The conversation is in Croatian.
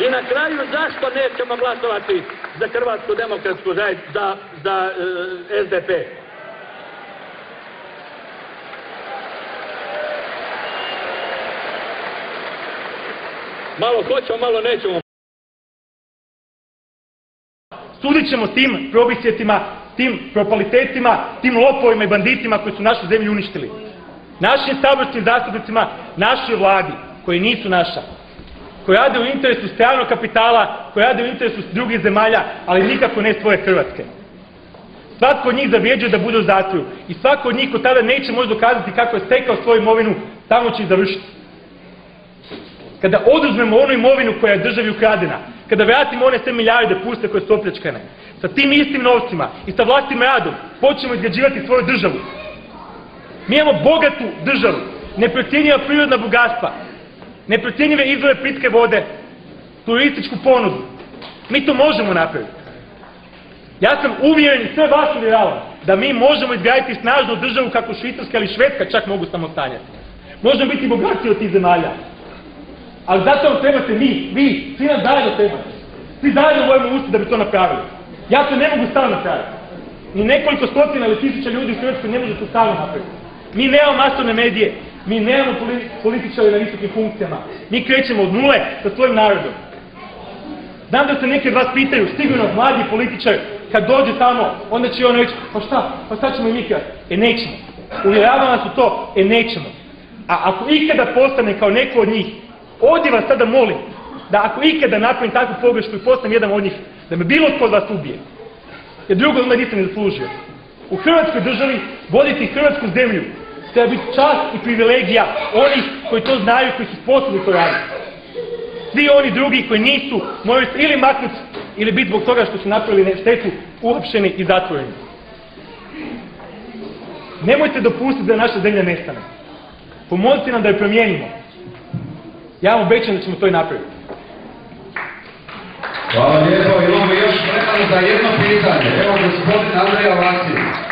I na kraju, zašto nećemo glasovati za Hrvatsku demokratsku zajednicu, za SDP? Malo hoćemo, malo nećemo. Sudit ćemo tim probisjetima, tim propalitetima, tim lopovima i banditima koji su našu zemlju uništili. Našim saborskim zastupnicima, našoj vladi, koji nisu naša, koji rade u interesu stranog kapitala, koji rade u interesu drugih zemalja, ali nikako ne svoje Hrvatske. Svatko od njih zavređuje da bude u zatvoru i svako od njih ko tada neće moći dokazati kako je stekao svoju imovinu, tamo će ih završiti. Kada oduzmemo onu imovinu koja je državi ukradena, kada vratimo one sve milijarde puste koje su opljačkane, sa tim istim novcima i sa vlastitim radom počnemo izgrađivati svoju državu. Mi imamo bogatu državu, neprocjenjiva prirodna bogatstva, neprocjenjive izvore pitke vode, turističku ponudu. Mi to možemo napraviti. Ja sam uvjeren i sve vas uvjeravam da mi možemo izgraditi snažnu državu kako Švicarska ili Švedska čak mogu samostanjati. Možemo biti bogatiji od tih zemalja. Ali zato vam trebate vi, svi nas zajedno trebate. Svi zajedno moramo ustati da bi to napravili. Ja to ne mogu stalno napraviti. Ni nekoliko stotina ili tisuća ljudi u Hrvatskoj ne može to stalno napraviti. Mi nemamo masovne medije, mi nemamo političare na visokim funkcijama. Mi krećemo od nule sa svojim narodom. Znam da se neki od vas pitaju, sigurno mladi političar, kad dođe tamo, onda će on reći, pa šta ćemo i mi kreati? Nećemo. Uvjeravam vas u to, nećemo. A ako ikada postane kao neko od njih, ovdje vas sada molim, da ako ikada napravim takvu pogrešku i postanem jedan od njih, da me bilo tko od vas ubije. Jer drugo onda nisam ni zaslužio. U Hrvatskoj državi voditi Hrvatsku zemlju treba biti čast i privilegija onih koji to znaju, koji su sposobni to raditi. Svi oni drugi koji nisu, moraju se ili maknuti ili biti zbog toga što su napravili štetu, uhapšeni i zatvoreni. Nemojte dopustiti da naša zemlja nestane. Pomozite nam da je promijenimo. Ja vam obećam da ćemo to i napraviti. Hvala lijepo, imamo još vremena za jedno pitanje. Evo gospodin Andrija Vasilj.